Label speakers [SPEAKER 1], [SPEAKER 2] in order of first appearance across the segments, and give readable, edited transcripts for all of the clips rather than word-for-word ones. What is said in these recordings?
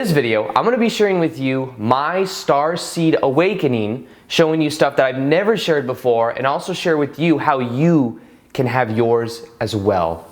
[SPEAKER 1] In this video, I'm going to be sharing with you my Starseed Awakening, showing you stuff that I've never shared before, and also share with you how you can have yours as well.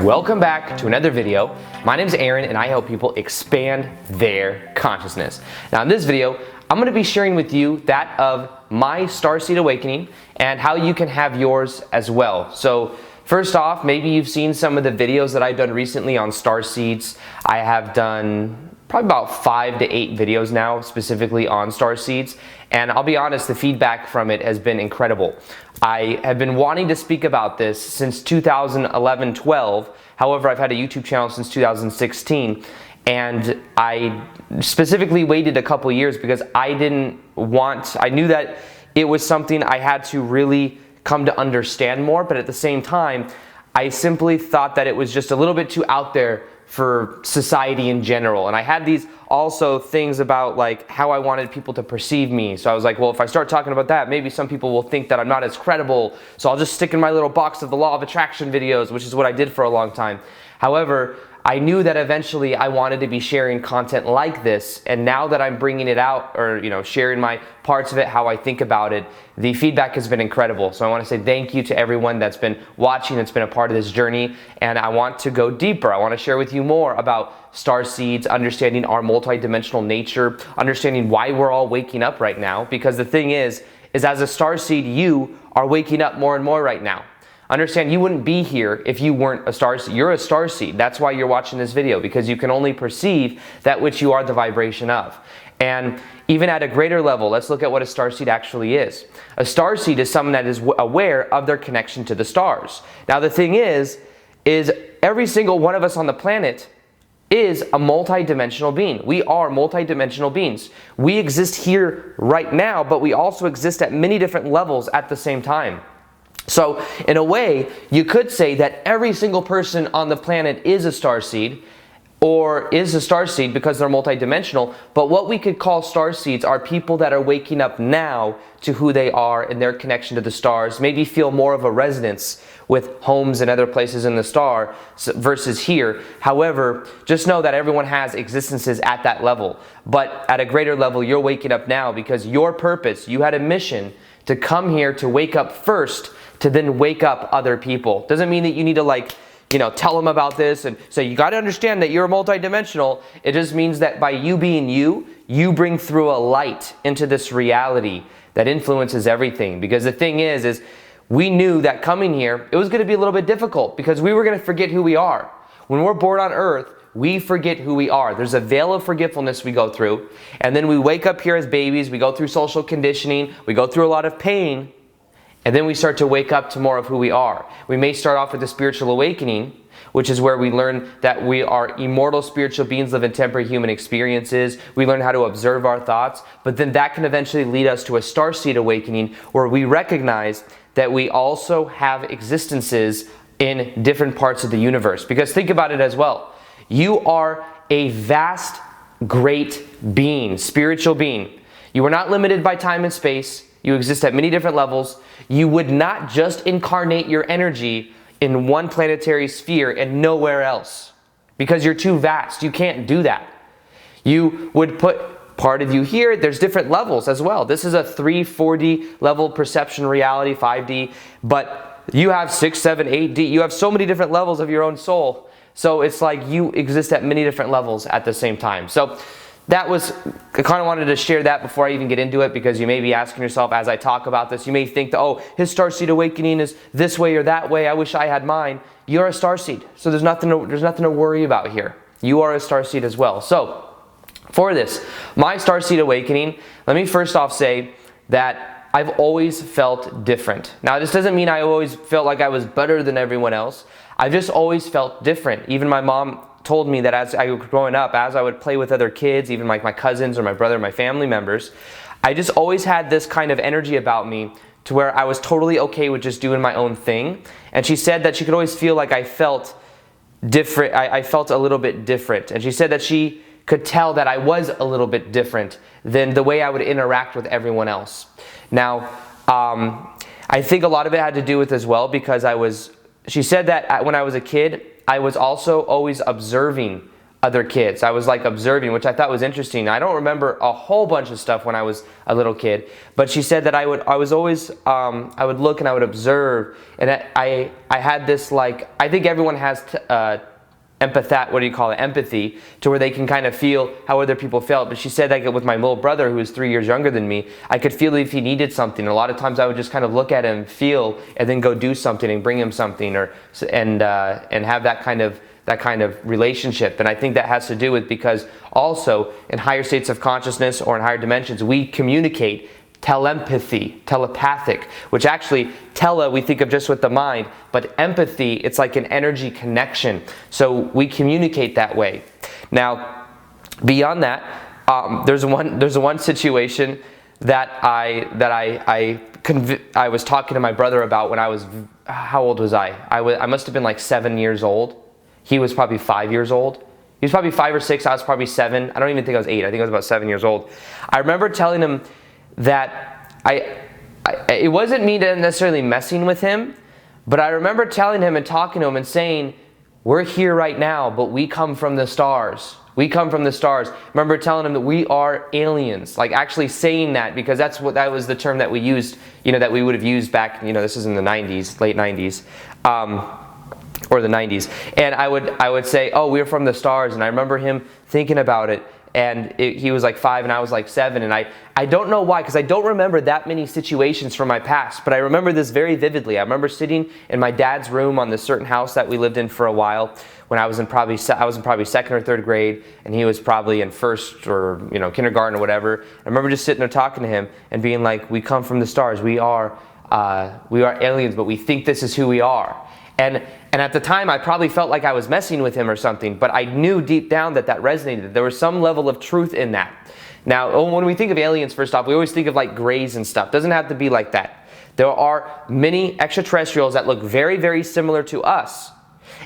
[SPEAKER 1] Welcome back to another video. My name is Aaron and I help people expand their consciousness. Now in this video, I'm going to be sharing with you that of my Starseed Awakening and how you can have yours as well. So first off, maybe you've seen some of the videos that I've done recently on starseeds. I have done probably about 5 to 8 videos now specifically on starseeds, and I'll be honest, the feedback from it has been incredible. I have been wanting to speak about this since 2011-12. However, I've had a YouTube channel since 2016, and I specifically waited a couple years because I knew that it was something I had to really come to understand more, but at the same time, I simply thought that it was just a little bit too out there for society in general. And I had these also things about like how I wanted people to perceive me. So I was like, well, if I start talking about that, maybe some people will think that I'm not as credible. So I'll just stick in my little box of the law of attraction videos, which is what I did for a long time. However, I knew that eventually I wanted to be sharing content like this, and now that I'm bringing it out, or sharing my parts of it, how I think about it, the feedback has been incredible. So I want to say thank you to everyone that's been watching, that's been a part of this journey, and I want to go deeper. I want to share with you more about starseeds, understanding our multidimensional nature, understanding why we're all waking up right now, because the thing is as a starseed, you are waking up more and more right now. Understand, you wouldn't be here if you weren't a starseed. You're a starseed. That's why you're watching this video, because you can only perceive that which you are the vibration of. And even at a greater level, let's look at what a starseed actually is. A starseed is someone that is aware of their connection to the stars. Now the thing is every single one of us on the planet is a multidimensional being. We are multidimensional beings. We exist here right now, but we also exist at many different levels at the same time. So in a way, you could say that every single person on the planet is a starseed, or is a starseed because they're multidimensional, but what we could call starseeds are people that are waking up now to who they are and their connection to the stars, maybe feel more of a resonance with homes and other places in the star versus here. However, just know that everyone has existences at that level, but at a greater level, you're waking up now because your purpose, you had a mission to come here to wake up first, to then wake up other people. Doesn't mean that you need to tell them about this and say, you got to understand that you're multidimensional. It just means that by you being you bring through a light into this reality that influences everything. Because the thing is we knew that coming here, it was going to be a little bit difficult because we were going to forget who we are. When we're born on Earth, we forget who we are. There's a veil of forgetfulness we go through, and then we wake up here as babies, we go through social conditioning, we go through a lot of pain, and then we start to wake up to more of who we are. We may start off with a spiritual awakening, which is where we learn that we are immortal spiritual beings living temporary human experiences. We learn how to observe our thoughts, but then that can eventually lead us to a starseed awakening where we recognize that we also have existences in different parts of the universe. Because think about it as well. You are a vast, great being, spiritual being. You are not limited by time and space. You exist at many different levels. You would not just incarnate your energy in one planetary sphere and nowhere else because you're too vast. You can't do that. You would put part of you here. There's different levels as well. This is a 4D level perception reality, 5D, but you have 6, 7, 8D. You have so many different levels of your own soul. So it's like you exist at many different levels at the same time. So I kind of wanted to share that before I even get into it, because you may be asking yourself as I talk about this, you may think that, oh, his starseed awakening is this way or that way. I wish I had mine. You're a starseed. So there's nothing to worry about here. You are a starseed as well. So for this, my starseed awakening, let me first off say that I've always felt different. Now, this doesn't mean I always felt like I was better than everyone else. I've just always felt different. Even my mom told me that as I was growing up, as I would play with other kids, even like my cousins or my brother, my family members, I just always had this kind of energy about me to where I was totally okay with just doing my own thing. And she said that she could always feel like I felt different. I felt a little bit different. And she said that she could tell that I was a little bit different than the way I would interact with everyone else. Now, I think a lot of it had to do with as well because I was she said that when I was a kid, I was also always observing other kids. I was like observing, which I thought was interesting. I don't remember a whole bunch of stuff when I was a little kid, but she said that I was always, I would look and I would observe, and I had this, like, I think everyone has empathy, to where they can kind of feel how other people felt. But she said that with my little brother, who was 3 years younger than me, I could feel if he needed something. A lot of times I would just kind of look at him, feel, and then go do something and bring him something, and have that kind of relationship. And I think that has to do with, because also in higher states of consciousness or in higher dimensions, we communicate telepathic, which actually we think of just with the mind, but empathy, it's like an energy connection. So we communicate that way. Now, beyond that, there's one situation that I was talking to my brother about when I was, how old was I? I must have been like 7 years old. He was probably 5 years old. He was probably 5 or 6. I was probably 7. I don't even think I was 8. I think I was about 7 years old. I remember telling him that it wasn't me necessarily messing with him, but I remember telling him and talking to him and saying, we're here right now, but we come from the stars. We come from the stars. I remember telling him that we are aliens, like actually saying that, because that was the term that we used, that we would have used back, this is in the 90s, late 90s. Or the 90s, and I would say, oh, we're from the stars. And I remember him thinking about it, and he was like 5 and I was like 7, and I don't know why, because I don't remember that many situations from my past, but I remember this very vividly. I remember sitting in my dad's room on this certain house that we lived in for a while when I was in probably second or third grade, and he was probably in first or kindergarten or whatever. I remember just sitting there talking to him and being like, we come from the stars. We are aliens, but we think this is who we are. And at the time, I probably felt like I was messing with him or something, but I knew deep down that resonated, that there was some level of truth in that. Now, when we think of aliens, first off, we always think of like grays and stuff. It doesn't have to be like that. There are many extraterrestrials that look very, very similar to us,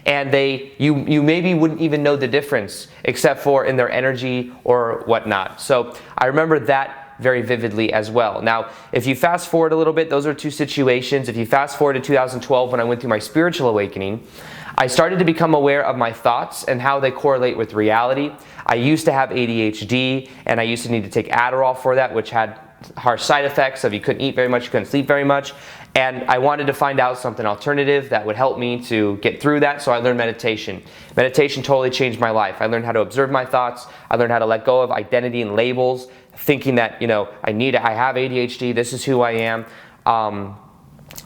[SPEAKER 1] and you maybe wouldn't even know the difference except for in their energy or whatnot. So I remember that very vividly as well. Now, if you fast forward a little bit, those are two situations. If you fast forward to 2012, when I went through my spiritual awakening, I started to become aware of my thoughts and how they correlate with reality. I used to have ADHD, and I used to need to take Adderall for that, which had harsh side effects of you couldn't eat very much, you couldn't sleep very much. And I wanted to find out something alternative that would help me to get through that, so I learned meditation. Meditation totally changed my life. I learned how to observe my thoughts. I learned how to let go of identity and labels, thinking that, I have ADHD, this is who I am. And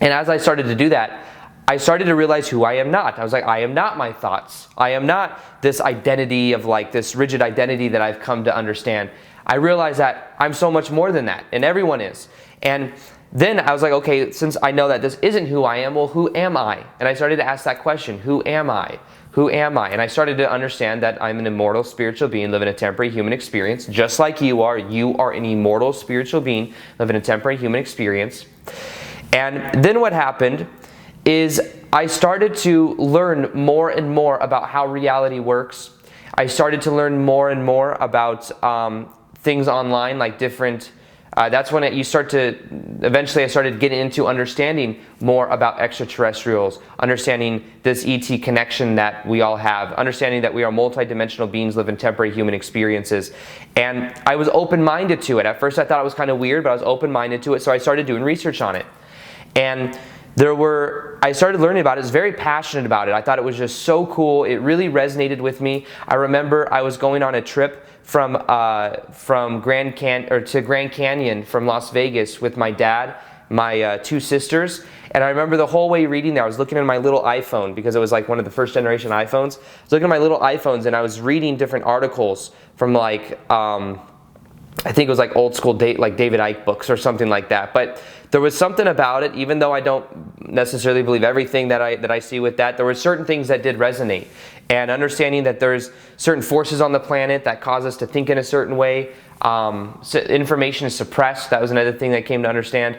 [SPEAKER 1] as I started to do that, I started to realize who I am not. I was like, I am not my thoughts. I am not this identity of like this rigid identity that I've come to understand. I realized that I'm so much more than that, and everyone is. And then I was like, okay, since I know that this isn't who I am, well, who am I? And I started to ask that question, who am I? Who am I? And I started to understand that I'm an immortal spiritual being living a temporary human experience, just like you are. You are an immortal spiritual being living a temporary human experience. And then what happened is I started to learn more and more about how reality works. I started to learn more and more about things online, like different that's when eventually I started getting into understanding more about extraterrestrials, understanding this ET connection that we all have, understanding that we are multidimensional beings living temporary human experiences. And I was open-minded to it. At first I thought it was kind of weird, but I was open-minded to it, so I started doing research on it. And I started learning about it. I was very passionate about it. I thought it was just so cool. It really resonated with me. I remember I was going on a trip from Grand Canyon from Las Vegas with my dad, my 2 sisters, and I remember the whole way reading there. I was looking at my little iPhone because it was like one of the first generation iPhones. I was looking at my little iPhones and I was reading different articles from like I think it was like old school like David Icke books or something like that. But there was something about it, even though I don't necessarily believe everything that I see with that, there were certain things that did resonate. And understanding that there's certain forces on the planet that cause us to think in a certain way. Information is suppressed. That was another thing that I came to understand.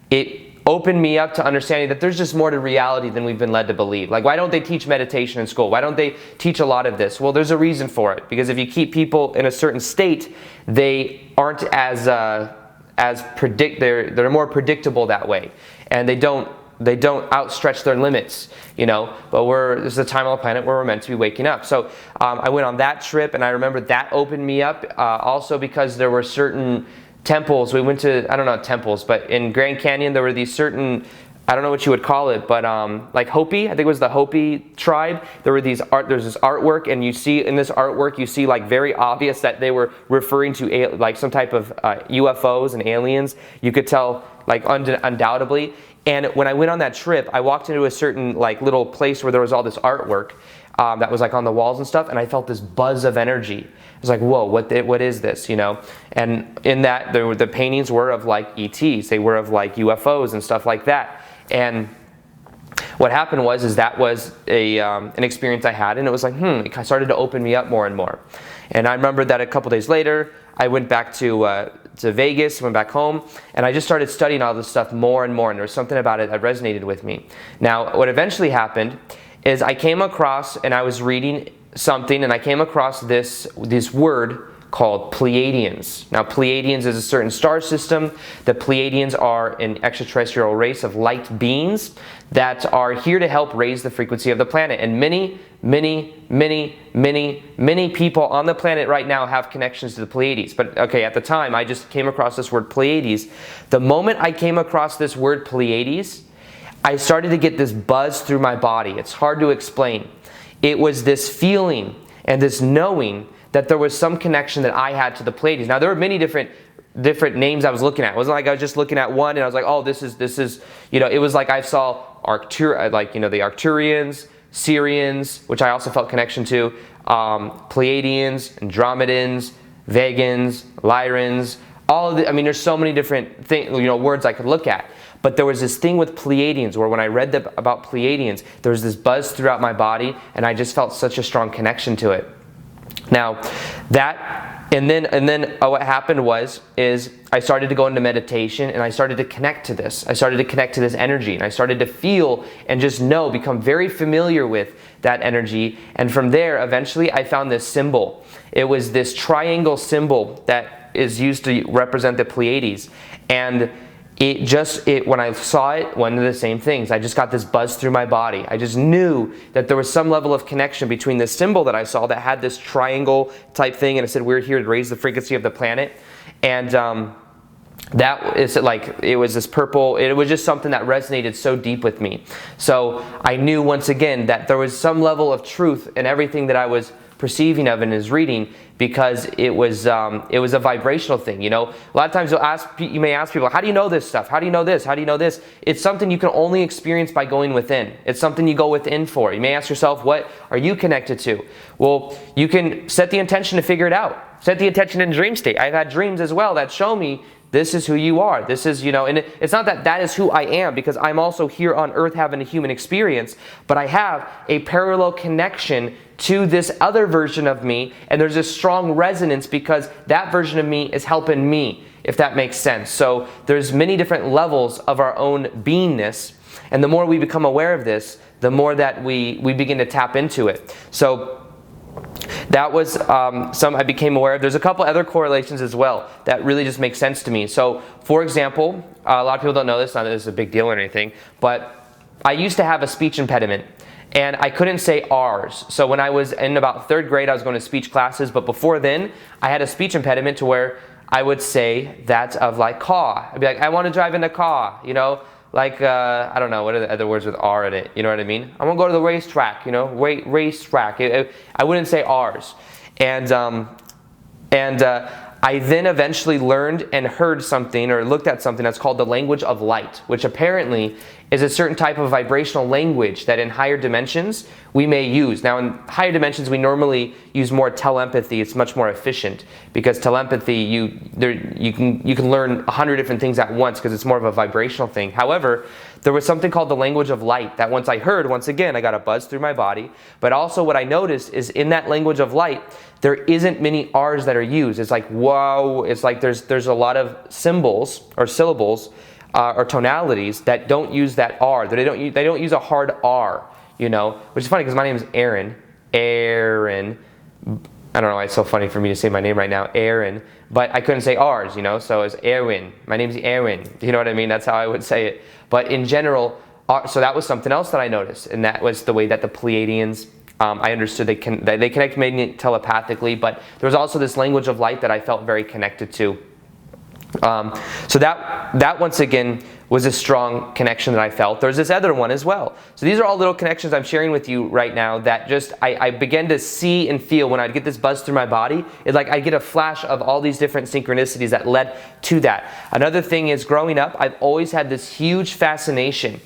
[SPEAKER 1] It opened me up to understanding that there's just more to reality than we've been led to believe. Like, why don't they teach meditation in school? Why don't they teach a lot of this? Well, there's a reason for it. Because if you keep people in a certain state, they aren't they're more predictable that way. And they don't outstretch their limits, you know, but this is a time on the planet where we're meant to be waking up. So I went on that trip, and I remember that opened me up, also because there were certain temples. We went to, I don't know temples, but in Grand Canyon there were these certain, I don't know what you would call it, but like Hopi, I think it was the Hopi tribe. There's this artwork, and you see in this artwork, you see like very obvious that they were referring to like some type of UFOs and aliens. You could tell like undoubtedly. And when I went on that trip, I walked into a certain like little place where there was all this artwork that was like on the walls and stuff, and I felt this buzz of energy. I was like, whoa, what is this, you know? And in that, the paintings were of like ETs. They were of like UFOs and stuff like that. And what happened was that was an experience I had, and it was like, it started to open me up more and more. And I remember that a couple days later, I went back to Vegas, went back home, and I just started studying all this stuff more and more, and there was something about it that resonated with me. Now, what eventually happened is I came across, and I was reading something, and I came across this word called Pleiadians. Now, Pleiadians is a certain star system. The Pleiadians are an extraterrestrial race of light beings that are here to help raise the frequency of the planet. And many people on the planet right now have connections to the Pleiades. But okay, at the time, I just came across this word Pleiades. The moment I came across this word Pleiades, I started to get this buzz through my body. It's hard to explain. It was this feeling and this knowing that there was some connection that I had to the Pleiades. Now, there were many different names I was looking at. It wasn't like I was just looking at one and I was like, oh, this is, you know, it was like I saw the Arcturians, Sirians, which I also felt connection to, Pleiadians, Andromedans, Vegans, Lyrans, all of the, I mean, there's so many different words I could look at. But there was this thing with Pleiadians where when I read about Pleiadians, there was this buzz throughout my body, and I just felt such a strong connection to it. Now, and then what happened is I started to go into meditation, and I started to connect to this. I started to connect to this energy, and I started to feel and just become very familiar with that energy. And from there, eventually, I found this symbol. It was this triangle symbol that is used to represent the Pleiades. And when I saw it, one of the same things. I just got this buzz through my body. I just knew that there was some level of connection between this symbol that I saw that had this triangle type thing, and it said we're here to raise the frequency of the planet. And that is like, it was this purple, it was just something that resonated so deep with me. So I knew once again that there was some level of truth in everything that I was perceiving of in his reading, because it was a vibrational thing. You know, a lot of times you may ask people, how do you know this stuff? How do you know this? How do you know this? It's something you can only experience by going within. It's something you go within for. You may ask yourself, what are you connected to? Well, you can set the intention to figure it out. Set the intention in dream state. I've had dreams as well that show me this is who you are. This is, and it's not that is who I am, because I'm also here on earth having a human experience, but I have a parallel connection to this other version of me, and there's a strong resonance because that version of me is helping me, if that makes sense. So there's many different levels of our own beingness, and the more we become aware of this, the more that we begin to tap into it. So that was some I became aware of. There's a couple other correlations as well that really just make sense to me. So, for example, a lot of people don't know this, not that this is a big deal or anything, but I used to have a speech impediment, and I couldn't say R's. So when I was in about 3rd grade, I was going to speech classes, but before then, I had a speech impediment to where I would say that of like caw. I'd be like, I want to drive in the caw, like, I don't know, what are the other words with R in it? You know what I mean? I want to go to the racetrack, racetrack. I wouldn't say R's. And I then eventually learned and heard something or looked at something that's called the language of light, which apparently is a certain type of vibrational language that in higher dimensions we may use. Now, in higher dimensions, we normally use more telepathy. It's much more efficient because telepathy, you can learn 100 different things at once because it's more of a vibrational thing. However, there was something called the language of light that once I heard, once again, I got a buzz through my body. But also what I noticed is in that language of light, there isn't many R's that are used. It's like, whoa, it's like there's a lot of symbols or syllables or tonalities that don't use that R. They don't use a hard R, which is funny because my name is Aaron. Aaron. I don't know why it's so funny for me to say my name right now, Aaron. But I couldn't say R's, so it's Erwin. My name's Aaron. You know what I mean? That's how I would say it. But in general, so that was something else that I noticed, and that was the way that the Pleiadians, I understood they connect me telepathically, but there was also this language of light that I felt very connected to. So that once again was a strong connection that I felt. There's this other one as well. So these are all little connections I'm sharing with you right now that just I began to see and feel when I'd get this buzz through my body. It's like I'd get a flash of all these different synchronicities that led to that. Another thing is, growing up, I've always had this huge fascination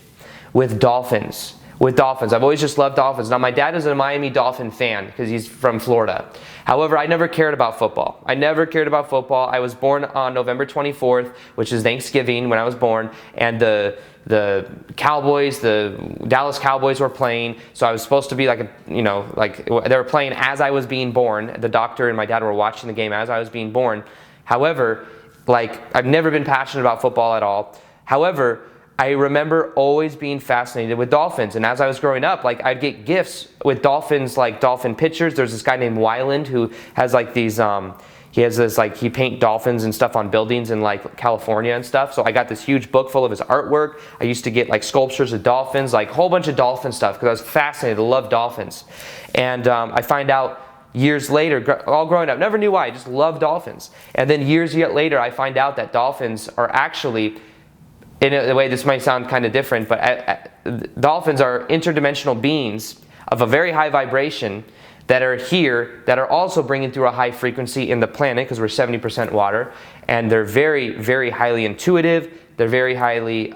[SPEAKER 1] with dolphins. I've always just loved dolphins. Now, my dad is a Miami Dolphin fan because he's from Florida. However, I never cared about football. I was born on November 24th, which is Thanksgiving when I was born, and the Cowboys, the Dallas Cowboys were playing, so I was supposed to be like they were playing as I was being born. The doctor and my dad were watching the game as I was being born. However, I've never been passionate about football at all. However, I remember always being fascinated with dolphins, and as I was growing up, I'd get gifts with dolphins, like dolphin pictures. There's this guy named Wyland who has these, he paint dolphins and stuff on buildings in California and stuff. So I got this huge book full of his artwork. I used to get sculptures of dolphins, a whole bunch of dolphin stuff because I was fascinated. I love dolphins, and I find out years later, all growing up, never knew why, I just loved dolphins. And then years later, I find out that dolphins are actually, in a way this might sound kind of different, but dolphins are interdimensional beings of a very high vibration that are here, that are also bringing through a high frequency in the planet, because we're 70% water, and they're very, very highly intuitive. They're very highly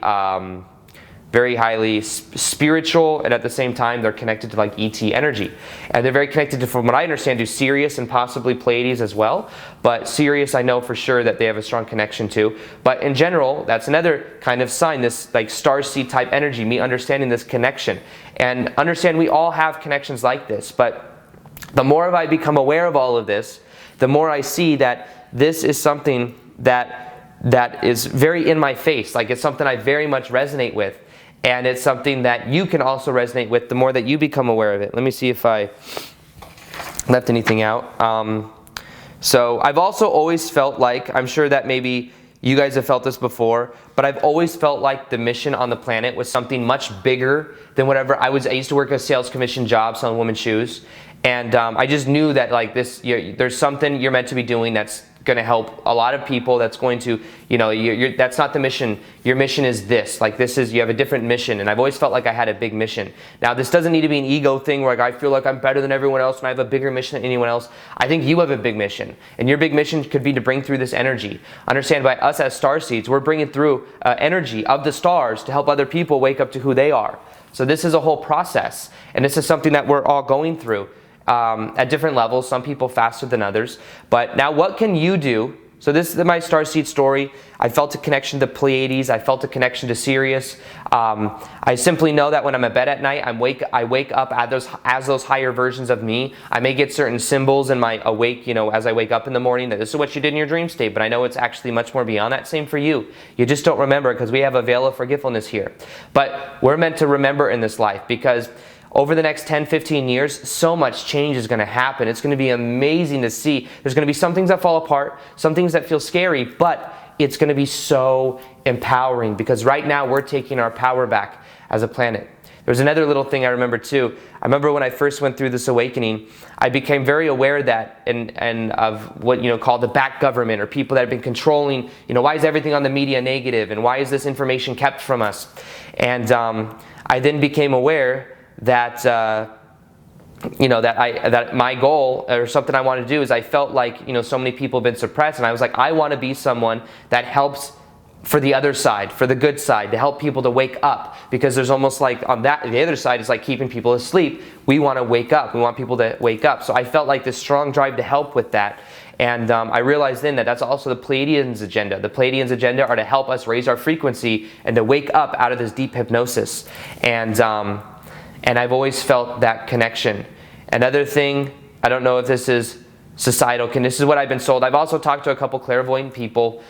[SPEAKER 1] spiritual, and at the same time they're connected to ET energy, and they're very connected to, from what I understand, to Sirius and possibly Pleiades as well. But Sirius, I know for sure that they have a strong connection to. But in general, that's another kind of sign, this starseed type energy, me understanding this connection, and understand we all have connections like this. But the more I become aware of all of this, the more I see that this is something that is very in my face. It's something I very much resonate with. And it's something that you can also resonate with the more that you become aware of it. Let me see if I left anything out. So I've also always felt I'm sure that maybe you guys have felt this before, but I've always felt like the mission on the planet was something much bigger than whatever I used to work a sales commission job selling women's shoes. And I just knew that there's something you're meant to be doing that's going to help a lot of people, that's going to, that's not the mission. Your mission is this. You have a different mission, and I've always felt like I had a big mission. Now, this doesn't need to be an ego thing where I feel like I'm better than everyone else and I have a bigger mission than anyone else. I think you have a big mission, and your big mission could be to bring through this energy. Understand, by us as starseeds, we're bringing through energy of the stars to help other people wake up to who they are. So this is a whole process, and this is something that we're all going through. At different levels, some people faster than others. But now what can you do? So this is my starseed story. I felt a connection to Pleiades. I felt a connection to Sirius. I simply know that when I'm in bed at night, I wake up as those higher versions of me. I may get certain symbols in my awake, as I wake up in the morning, that this is what you did in your dream state, but I know it's actually much more beyond that. Same for you. You just don't remember because we have a veil of forgetfulness here. But we're meant to remember in this life, because over the next 10, 15 years, so much change is going to happen. It's going to be amazing to see. There's going to be some things that fall apart, some things that feel scary, but it's going to be so empowering, because right now we're taking our power back as a planet. There's another little thing I remember too. I remember when I first went through this awakening, I became very aware that and of what called the back government, or people that have been controlling, why is everything on the media negative, and why is this information kept from us? And I then became aware that that my goal, or something I want to do, is I felt like so many people have been suppressed, and I was like, I want to be someone that helps for the other side, for the good side, to help people to wake up, because there's almost on the other side is keeping people asleep. We want to wake up. We want people to wake up. So I felt like this strong drive to help with that. And I realized then that that's also the Pleiadians' agenda. The Pleiadians' agenda are to help us raise our frequency and to wake up out of this deep hypnosis. And I've always felt that connection. Another thing, I don't know if this is societal this is what I've been sold. I've also talked to a couple clairvoyant people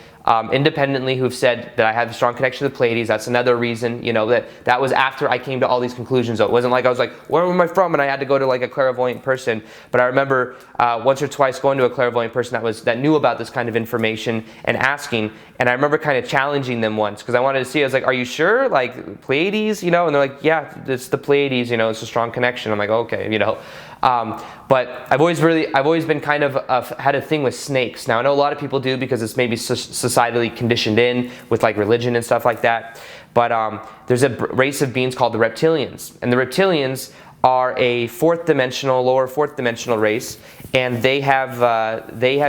[SPEAKER 1] independently who've said that I have a strong connection to the Pleiades. That's another reason, you know, that was after I came to all these conclusions. So it wasn't like I was like, where am I from? And I had to go to like a clairvoyant person. But I remember once or twice going to a clairvoyant person that knew about this kind of information and asking. And I remember kind of challenging them once because I wanted to see. I was like, are you sure? Like Pleiades, you know? And they're like, yeah, it's the Pleiades. You know, it's a strong connection. I'm like, okay, you know. But I've always been kind of had a thing with snakes. Now I know a lot of people do because it's maybe societally conditioned in with like religion and stuff like that. But there's a race of beings called the Reptilians, and the Reptilians are a lower fourth dimensional race, and they have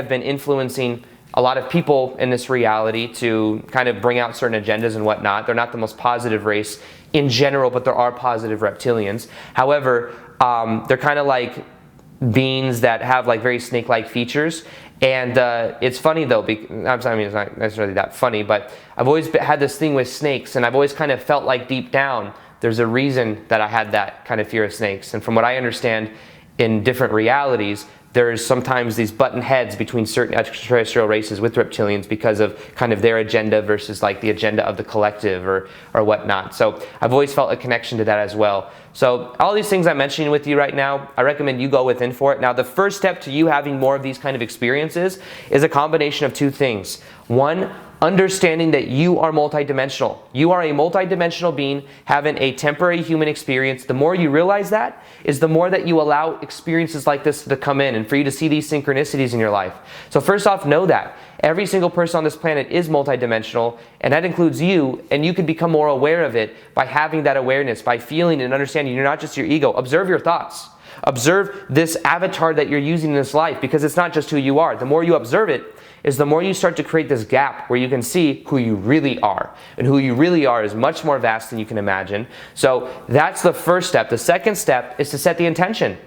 [SPEAKER 1] been influencing a lot of people in this reality to kind of bring out certain agendas and whatnot. They're not the most positive race in general, but there are positive reptilians. However, they're kind of like beings that have like very snake-like features. And it's funny though, I mean, it's not necessarily that funny, but I've always had this thing with snakes, and I've always kind of felt like deep down there's a reason that I had that kind of fear of snakes. And from what I understand in different realities, there's sometimes these button heads between certain extraterrestrial races with reptilians because of kind of their agenda versus like the agenda of the collective or whatnot. So I've always felt a connection to that as well. So all these things I'm mentioning with you right now, I recommend you go within for it. Now the first step to you having more of these kind of experiences is a combination of two things. One, understanding that you are multidimensional. You are a multidimensional being having a temporary human experience. The more you realize that is the more that you allow experiences like this to come in and for you to see these synchronicities in your life. So first off, know that every single person on this planet is multidimensional, and that includes you, and you can become more aware of it by having that awareness, by feeling and understanding you're not just your ego. Observe your thoughts. Observe this avatar that you're using in this life, because it's not just who you are. The more you observe it, is the more you start to create this gap where you can see who you really are. And who you really are is much more vast than you can imagine. So that's the first step. The second step is to set the intention.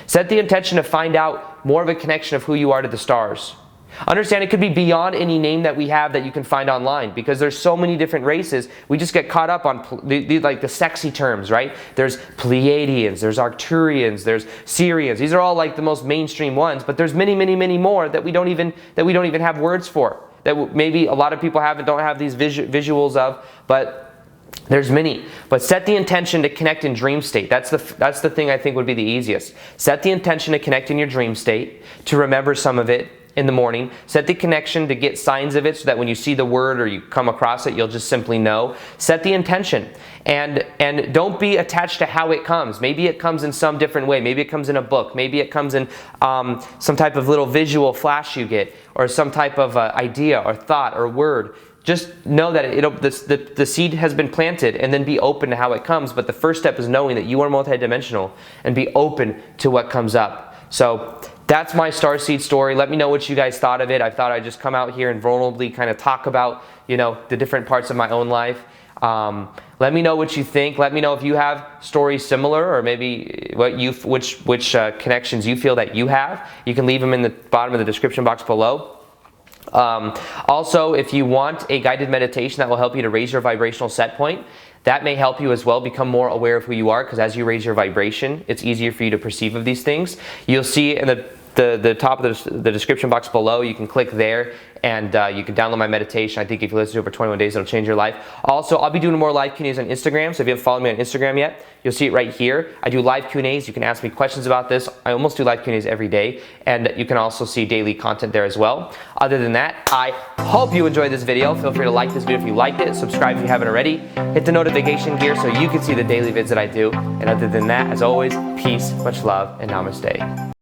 [SPEAKER 1] Set the intention to find out more of a connection of who you are to the stars. Understand it could be beyond any name that we have that you can find online, because there's so many different races. We just get caught up on like the sexy terms, right? There's Pleiadians, there's Arcturians, there's Sirians. These are all like the most mainstream ones, but there's many, many, many more that we don't even have words for. That maybe a lot of people don't have these visuals of, but there's many. But set the intention to connect in dream state. That's the thing I think would be the easiest. Set the intention to connect in your dream state, to remember some of it in the morning. Set the connection to get signs of it so that when you see the word or you come across it, you'll just simply know. Set the intention, and don't be attached to how it comes. Maybe it comes in some different way. Maybe it comes in a book. Maybe it comes in some type of little visual flash you get, or some type of idea or thought or word. Just know that the seed has been planted, and then be open to how it comes. But the first step is knowing that you are multidimensional and be open to what comes up. So that's my Starseed story. Let me know what you guys thought of it. I thought I'd just come out here and vulnerably kind of talk about, you know, the different parts of my own life. Let me know what you think. Let me know if you have stories similar, or maybe which connections you feel that you have. You can leave them in the bottom of the description box below. Also, if you want a guided meditation that will help you to raise your vibrational set point, that may help you as well become more aware of who you are, because as you raise your vibration, it's easier for you to perceive of these things. You'll see in the top of the description box below, you can click there, and you can download my meditation. I think if you listen to it for 21 days, it'll change your life. Also, I'll be doing more live Q&As on Instagram, so if you haven't followed me on Instagram yet, you'll see it right here. I do live Q&As. You can ask me questions about this. I almost do live Q&As every day, and you can also see daily content there as well. Other than that, I hope you enjoyed this video. Feel free to like this video if you liked it, subscribe if you haven't already, hit the notification gear so you can see the daily vids that I do. And other than that, as always, peace, much love, and namaste.